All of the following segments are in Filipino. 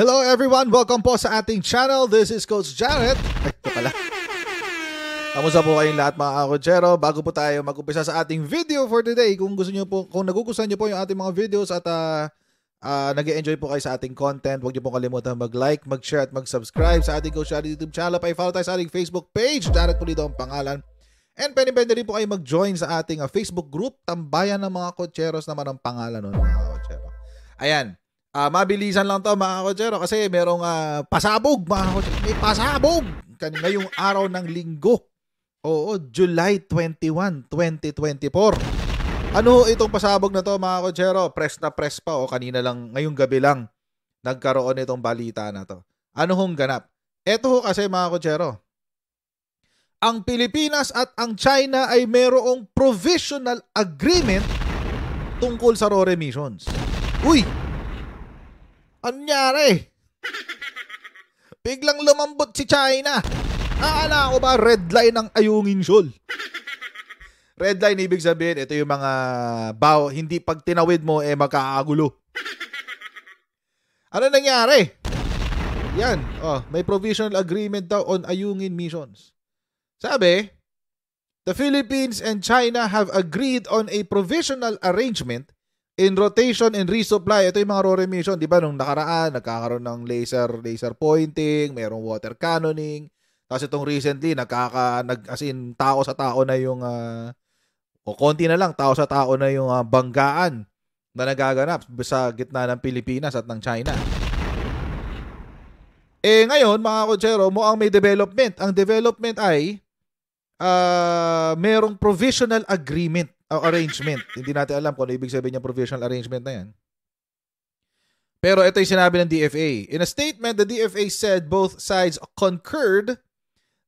Hello everyone! Welcome po sa ating channel. This is Coach Jared. Ay, ito pala. Kamusta po kayong lahat mga kakotsero? Bago po tayo mag-umpisa sa ating video for today, kung nagugustuhan niyo po yung ating mga videos at nag-enjoy po kayo sa ating content, huwag niyo po kalimutan mag-like, mag-share at mag-subscribe sa ating Coach Jared YouTube channel. Pa-follow tayo sa ating Facebook page. Jared Pulido ang pangalan. And pwede rin po kayo mag-join sa ating Facebook group. Tambayan ng mga kotseros naman ang pangalan nun mga kotsero. Ayan. Mabilisan lang to mga kotsero kasi merong pasabog mga kotsero. May pasabog ngayong araw ng linggo. Oo, July 21, 2024. Ano itong pasabog na to mga kotsero? Press na press pa o kanina lang, ngayong gabi lang nagkaroon itong balita na to. Ano hong ganap? Ito kasi mga kotsero, ang Pilipinas at ang China ay mayroong provisional agreement tungkol sa RORE missions. Uy! Anyari? Biglang lumambot si China. Akala ko ba red line ang Ayungin Shoal? Red line ibig sabihin, ito yung mga hindi pag tinawid mo magkakagulo. Ano nangyari? Yan, may provisional agreement daw on Ayungin missions. Sabi, the Philippines and China have agreed on a provisional arrangement in rotation and resupply. Ito yung mga RORE mission. Di ba nung nakaraan, nagkakaroon ng laser pointing, mayroong water cannoning. Tapos itong recently, as in, tao sa tao na yung, konti na lang, tao sa tao na yung banggaan na nagaganap sa gitna ng Pilipinas at ng China. Ngayon, mga kotsero, mukhang may development. Ang development ay, merong provisional agreement o arrangement. Hindi natin alam kung ano ibig sabihin yung provisional arrangement na yan. Pero ito yung sinabi ng DFA. In a statement, the DFA said both sides concurred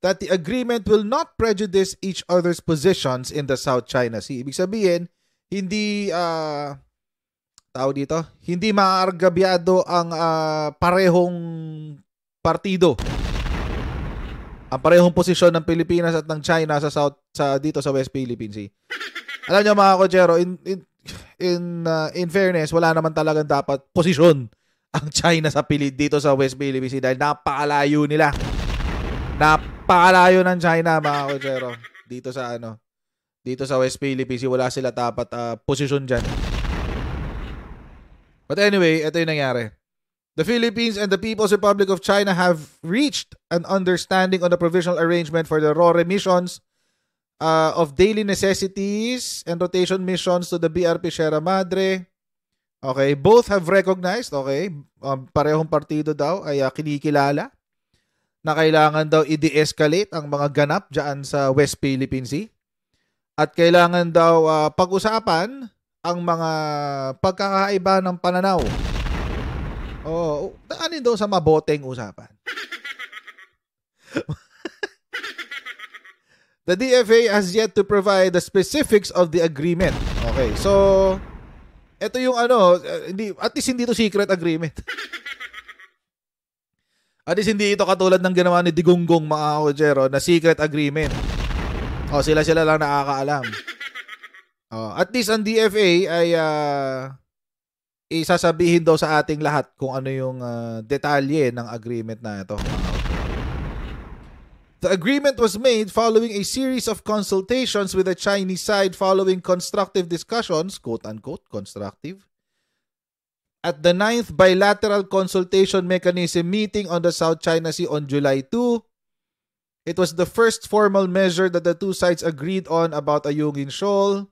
that the agreement will not prejudice each other's positions in the South China Sea. Ibig sabihin, hindi hindi maaargabyado ang parehong partido. Ang parehong posisyon ng Pilipinas at ng China dito sa West Philippine Sea. Alam niyo mga kotsero, in fairness, wala naman talagang dapat posisyon ang China dito sa West Philippine Sea dahil napakalayo nila. Napakalayo ng China mga kotsero. Dito sa West Philippine Sea, wala sila dapat posisyon diyan. But anyway, ito yung nangyari. The Philippines and the People's Republic of China have reached an understanding on the provisional arrangement for the RORE missions of daily necessities and rotation missions to the BRP Sierra Madre. Okay, both have recognized, parehong partido daw ay kinikilala na kailangan daw i-de-escalate ang mga ganap dyan sa West Philippine Sea. At kailangan daw pag-usapan ang mga pagkakaiba ng pananaw. Daanin daw sa maboteng usapan. The DFA has yet to provide the specifics of the agreement. Okay, so ito yung at least hindi to secret agreement. At least hindi ito katulad ng ginawa ni Digonggong mga kotsero na secret agreement. Sila lang nakakaalam. At least ang DFA ay isasabihin daw sa ating lahat kung ano yung detalye ng agreement na ito. The agreement was made following a series of consultations with the Chinese side following constructive discussions, quote-unquote, constructive, at the 9th Bilateral Consultation Mechanism meeting on the South China Sea on July 2. It was the first formal measure that the two sides agreed on about Ayungin Shoal.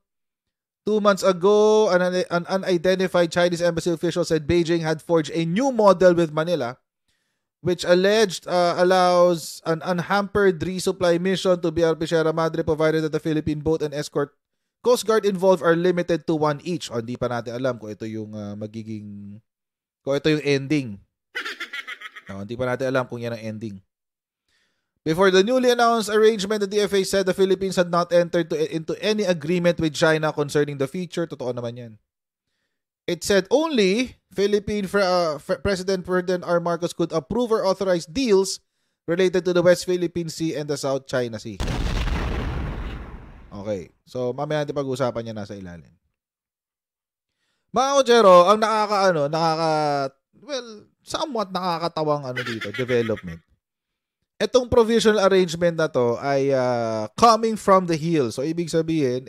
2 months ago, an unidentified Chinese embassy official said Beijing had forged a new model with Manila, which alleged allows an unhampered resupply mission to BRP Sierra Madre provided that the Philippine boat and escort Coast Guard involved are limited to one each. Hindi pa natin alam kung ito yung kung ito yung ending. Hindi pa natin alam kung yan ang ending. Before the newly announced arrangement, the DFA said the Philippines had not entered into any agreement with China concerning the future. Totoo naman yan. It said only Philippine President Ferdinand R. Marcos could approve or authorize deals related to the West Philippine Sea and the South China Sea. Okay. So, mamaya natin pag-usapan niya nasa ilalim. Mga kotsero, ang somewhat nakakatawang dito, development. Etong provisional arrangement na to ay coming from the Hill. So, ibig sabihin,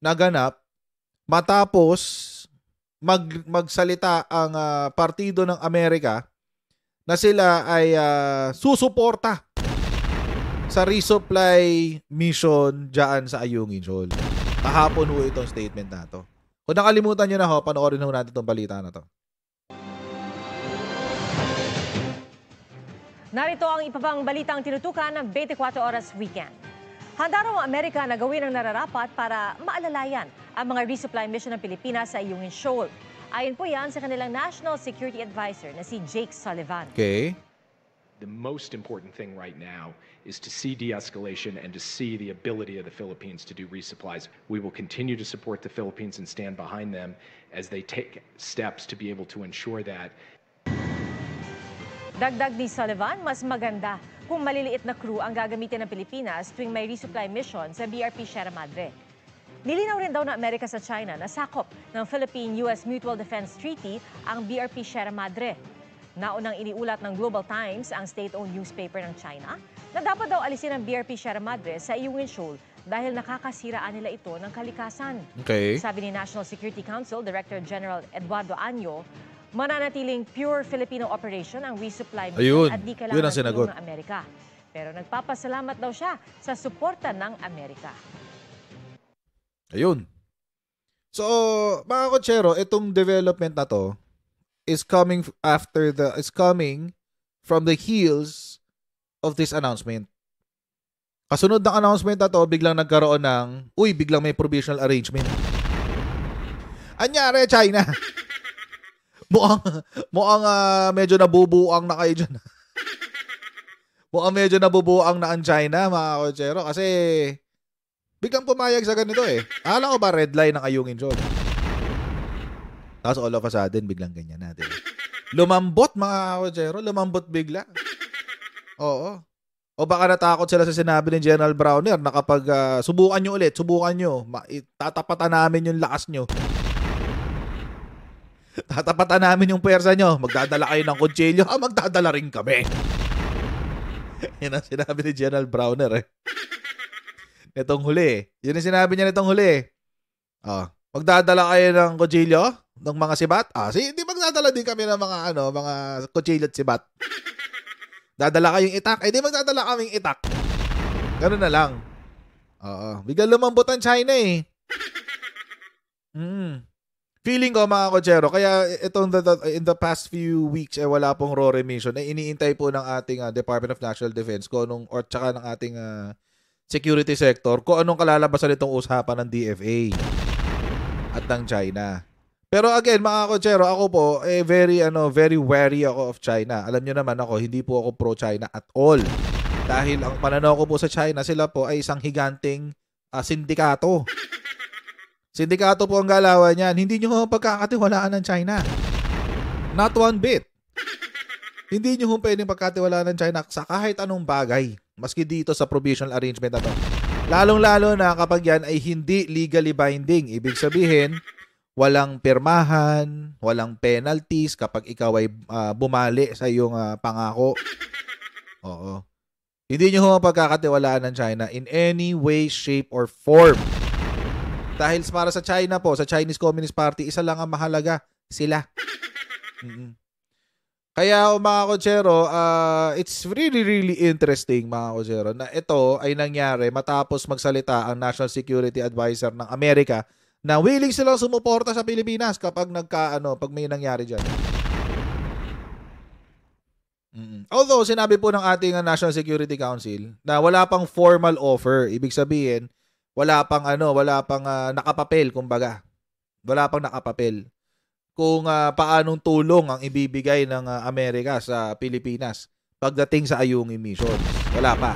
naganap matapos magsalita ang Partido ng Amerika na sila ay susuporta sa resupply mission dyan sa Ayungin Shoal. Kahapon ho itong statement na to. Kung nakalimutan nyo na ho, panoorin ho natin itong balita na to. Narito ang ipabang balitang tinutukan ng 24 Oras Weekend. Handa raw ang Amerika na gawin ang nararapat para maalalayan ang mga resupply mission ng Pilipinas sa Ayungin Shoal. Ayon po yan sa kanilang National Security Advisor na si Jake Sullivan. Okay. The most important thing right now is to see de-escalation and to see the ability of the Philippines to do resupplies. We will continue to support the Philippines and stand behind them as they take steps to be able to ensure that. Dagdag ni Sullivan, mas maganda kung maliliit na crew ang gagamitin ng Pilipinas tuwing may resupply mission sa BRP Sierra Madre. Nilinaw rin daw ng Amerika sa China na sakop ng Philippine-US Mutual Defense Treaty ang BRP Sierra Madre. Naunang iniulat ng Global Times, ang state-owned newspaper ng China, na dapat daw alisin ang BRP Sierra Madre sa Ayungin Shoal dahil nakakasiraan nila ito ng kalikasan. Okay. Sabi ni National Security Council Director General Eduardo Anyo, mananatiling pure Filipino operation ang resupply mission at di kailangan ng tulong ng Amerika. Pero nagpapasalamat daw siya sa suporta ng Amerika. Ayun. So, mga kotsero, itong development na to is coming from the heels of this announcement. Kasunod ng announcement na to, biglang nagkaroon ng, biglang may provisional arrangement. Anyari, China. Mukhang medyo nabubuang na kayo dyan. Mukhang medyo nabubuang na ang China, mga kotsero. Kasi biglang pumayag sa ganito eh. Akala ko ba red line ng Ayungin Shoal? Tapos all of a sudden, biglang ganyan natin. Lumambot, mga kotsero. Lumambot bigla. Oo. O baka natakot sila sa sinabi ni General Browner na kapag subukan nyo ulit, tatapatan namin yung lakas nyo. Tatapatan namin yung pwersa nyo. Magdadala kayo ng kutsilyo. Magdadala rin kami. Yan ang sinabi ni General Browner eh. Nitong huli. Yun ang sinabi niya nitong huli. Magdadala kayo ng kutsilyo? Ng mga sibat? Hindi magdadala din kami ng mga kutsilyo at sibat. Dadala kayong itak? Di magdadala kaming itak. Ganun na lang. Biglang lumambot ang China eh. Feeling ko mga kotsero, kaya in the past few weeks wala pong RORE mission ay iniintay po ng ating Department of National Defense or tsaka ng ating security sector kung anong kalalabasan itong usapan ng DFA at ng China. Pero again, mga kotsero, ako po very wary ako of China. Alam niyo naman ako, hindi po ako pro-China at all. Dahil ang pananaw ko po sa China, sila po ay isang higanting sindikato. Sindikato po ang galawan niyan. Hindi nyo pagkakatiwalaan ng China. Not one bit. Hindi nyo pwedeng pagkatiwalaan ng China sa kahit anong bagay. Maski dito sa provisional arrangement na to. Lalong-lalo na kapag yan ay hindi legally binding. Ibig sabihin, walang pirmahan, walang penalties kapag ikaw ay bumali sa iyong pangako. Oo. Hindi nyo pagkakatiwalaan ng China in any way, shape, or form. Dahil para sa China po, sa Chinese Communist Party, isa lang ang mahalaga, sila. Kaya mga kotsero, it's really interesting mga kotsero na ito ay nangyari matapos magsalita ang National Security Advisor ng Amerika na willing silang sumuporta sa Pilipinas kapag pag may nangyari dyan. Although sinabi po ng ating National Security Council na wala pang formal offer, ibig sabihin wala pang nakapapel, kumbaga. Wala pang nakapapel kung paanong tulong ang ibibigay ng Amerika sa Pilipinas pagdating sa Ayungin mission. Wala pa.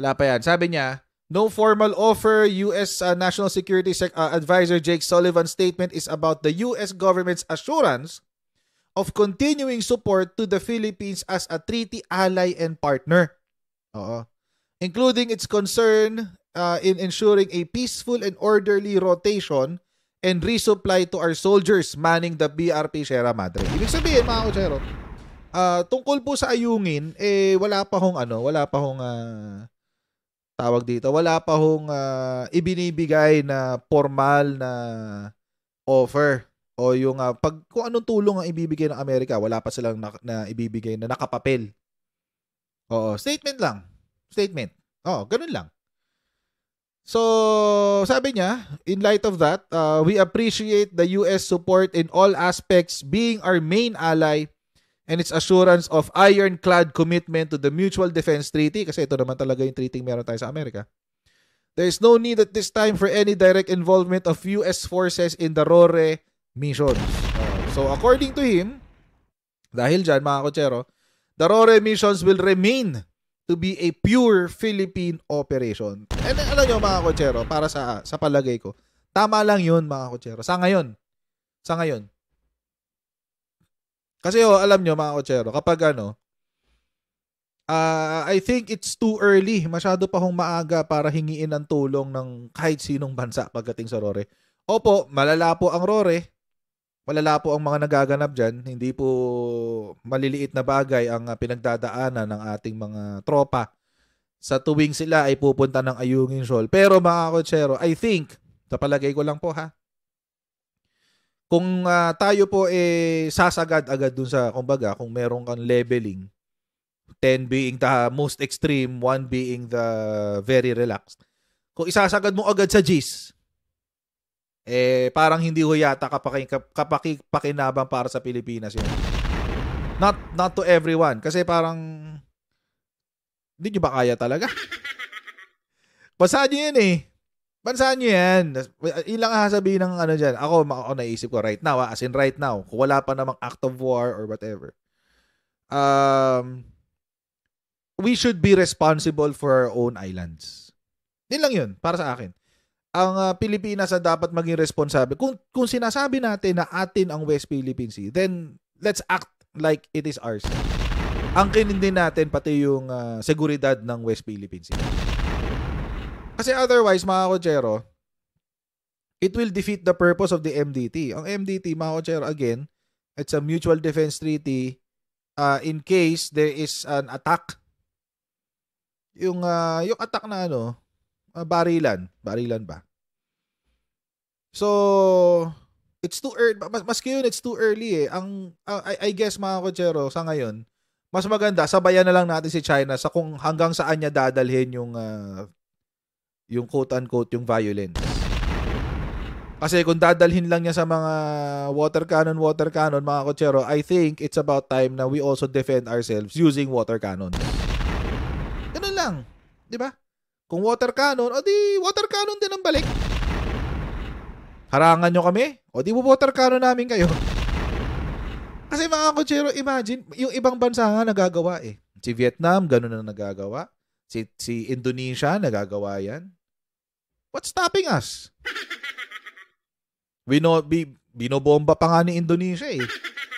Wala pa yan. Sabi niya, no formal offer. U.S. National Security Advisor Jake Sullivan's statement is about the U.S. government's assurance of continuing support to the Philippines as a treaty ally and partner. Including its concern in ensuring a peaceful and orderly rotation and resupply to our soldiers manning the BRP Sierra Madre. Ibig sabihin, mga kotsero, tungkol po sa ayungin, wala pa hong tawag dito, wala pa hong ibinibigay na formal na offer o yung kung anong tulong ang ibibigay ng Amerika, wala pa silang na ibibigay na nakapapel. Oo, statement lang. Statement. Ganun lang. So, sabi niya, in light of that, we appreciate the US support in all aspects, being our main ally and its assurance of ironclad commitment to the Mutual Defense Treaty, kasi ito naman talaga yung treaty meron tayo sa Amerika. There is no need at this time for any direct involvement of US forces in the RORE missions. So, according to him, dahil dyan, mga kotsero, the RORE missions will remain to be a pure Philippine operation. And alam nyo, mga kotsero, para sa palagay ko, tama lang yun, mga kotsero. Sa ngayon. Kasi alam nyo, mga kotsero, kapag I think it's too early. Masyado pa hong maaga para hingiin ng tulong ng kahit sinong bansa pagdating sa RORE. Opo, malala po ang RORE. Malala po ang mga nagaganap dyan. Hindi po maliliit na bagay ang pinagdadaanan ng ating mga tropa sa tuwing sila ay pupunta ng Ayungin Shoal. Pero mga kotsero, I think, sa palagay ko lang po ha, kung tayo po sasagad agad dun sa, kumbaga, kung meron kang leveling, 10 being the most extreme, 1 being the very relaxed. Kung isasagad mo agad sa G's, parang hindi ho yata kapakinabang para sa Pilipinas yun. Not to everyone. Kasi parang hindi nyo ba kaya talaga? Bansaan nyo yan Bansaan nyo yan. Ilang sasabihin ng dyan. Ako naisip ko right now. As in right now. Kung wala pa namang act of war or whatever. We should be responsible for our own islands. Yun lang yun. Para sa akin. Ang Pilipinas na dapat maging responsable. Kung sinasabi natin na atin ang West Philippine Sea, then let's act like it is ours. Angkinin din natin pati yung seguridad ng West Philippine Sea. Kasi otherwise, mga kotsero, it will defeat the purpose of the MDT. Ang MDT, mga kotsero, again, it's a mutual defense treaty in case there is an attack. Yung attack na barilan ba? So, it's too early. Maski yun, it's too early I guess, mga kotsero, sa ngayon, mas maganda, sabayan na lang natin si China sa kung hanggang saan niya dadalhin yung quote-unquote, yung violence. Kasi kung dadalhin lang niya sa mga water cannon, mga kotsero, I think it's about time na we also defend ourselves using water cannon. Ganun lang. Di ba? Kung water cannon, o di water cannon din ang balik. Harangan nyo kami, o di water cannon namin kayo. Kasi mga kotsero, imagine, yung ibang bansa nga nagagawa Si Vietnam, ganun na nagagawa. Si Indonesia, nagagawa yan. What's stopping us? Binobomba pa nga ni Indonesia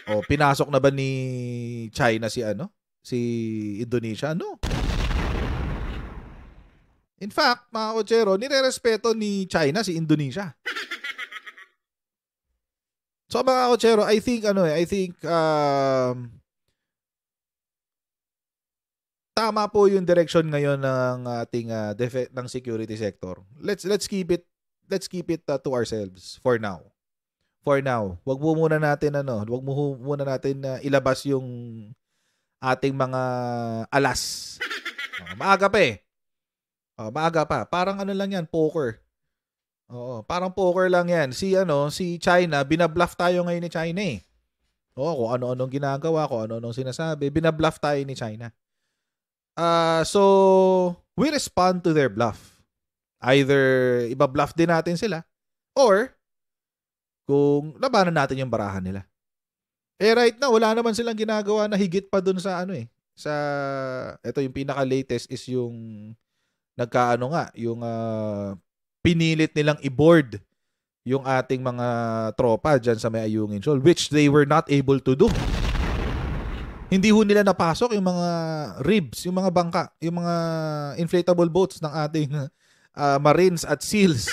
O, pinasok na ba ni China si Indonesia? No. In fact, mga kotsero, nire-respeto ni China si Indonesia. So mga kotsero, I think tama po yung direction ngayon ng ating ng security sector. Let's keep it to ourselves for now. Wag mo muna natin ilabas yung ating mga alas. Maaga pa. Parang lang yan, poker. Oo, parang poker lang yan. Si China, binabluff tayo ngayon ni China kung ano-anong ginagawa, kung ano-anong sinasabi, binabluff tayo ni China. So we respond to their bluff. Either ibabluff din natin sila or kung labanan natin yung barahan nila. Right now, wala naman silang ginagawa na higit pa dun sa ito yung pinaka-latest is yung yung pinilit nilang i-board yung ating mga tropa dyan sa may Ayungin Shoal, which they were not able to do. Hindi ho nila napasok yung mga ribs, yung mga bangka, yung mga inflatable boats ng ating Marines at SEALs.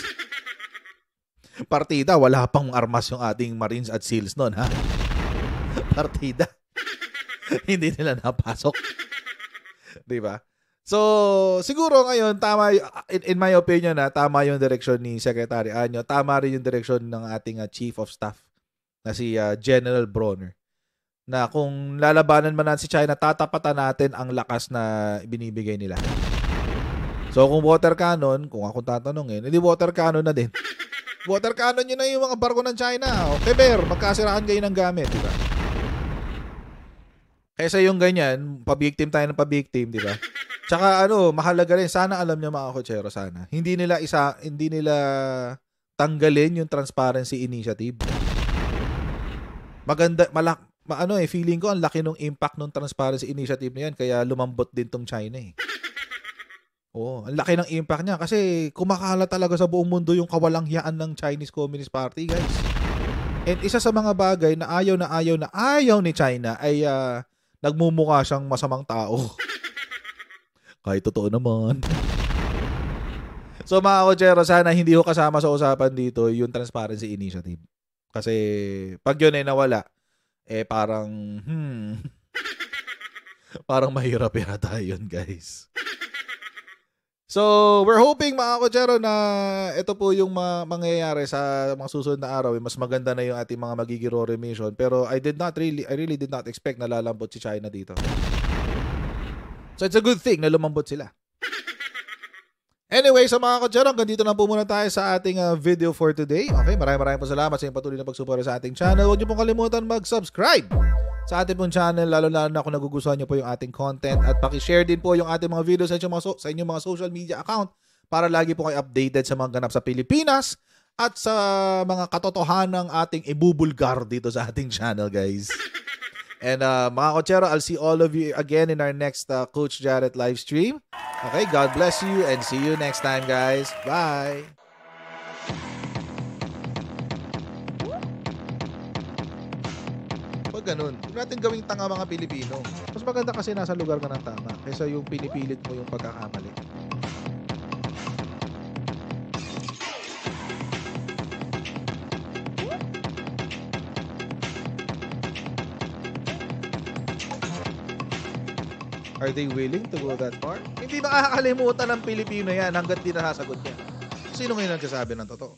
Partida, wala pang armas yung ating Marines at SEALs noon, ha? Partida. Hindi nila napasok. Di ba? So, siguro ngayon, tama, in my opinion, tama yung direksyon ni Secretary Anyo. Tama rin yung direksyon ng ating Chief of Staff na si General Bronner. Na kung lalabanan man natin si China, tatapatan natin ang lakas na binibigay nila. So, kung water cannon, kung akong tatanungin, hindi water cannon na din. Water cannon yun na yung mga barko ng China. Okay, Bear, magkasiraan kayo ng gamit, di ba? Kaysa yung ganyan, pabiktim tayo ng pabiktim, di ba? Tsaka mahalaga rin, sana alam niyo mga kotsero, sana. Hindi nila tanggalin yung transparency initiative. Maganda, feeling ko ang laki ng impact ng transparency initiative na yan, kaya lumambot din tong China eh. Oo, ang laki ng impact niya kasi kumakalat talaga sa buong mundo yung kawalanghiyaan ng Chinese Communist Party, guys. And isa sa mga bagay na ayaw ni China ay nagmumukha siyang masamang tao. Kahit totoo naman. So mga kotsero, sana hindi ko kasama sa usapan dito yung transparency initiative. Kasi pag yun ay nawala, parang parang mahirap yata yun, guys. So, we're hoping mga kotsero na ito po yung mangyayari sa mga susunod na araw. Mas maganda na yung ating mga magiging mission. Pero I really did not expect na lalambot si China dito. So, it's a good thing na lumambot sila. Anyway, sa mga kotsero, hanggang dito na po muna tayo sa ating video for today. Okay, maraming po salamat sa inyong patuloy na pagsuporta sa ating channel. Huwag niyo pong kalimutan mag-subscribe sa ating pong channel, lalo na kung nagugustuhan niyo po yung ating content, at paki-share din po yung ating mga videos sa inyong mga social media account para lagi po kayo updated sa mga ganap sa Pilipinas at sa mga katotohanan ng ating ibubulgar dito sa ating channel, guys. And mga kotsero, I'll see all of you again in our next Coach Jarrett live stream. Okay, God bless you and see you next time, guys. Bye! Ganun. Huwag natin gawing tanga mga Pilipino. Mas maganda kasi nasa lugar ka ng tama kaysa yung pinipilit mo yung pagkakamali. Are they willing to go that far? Hindi nakakalimutan ng Pilipino yan hanggat di nasasagot niya. Sino ngayon nagsasabi ng totoo?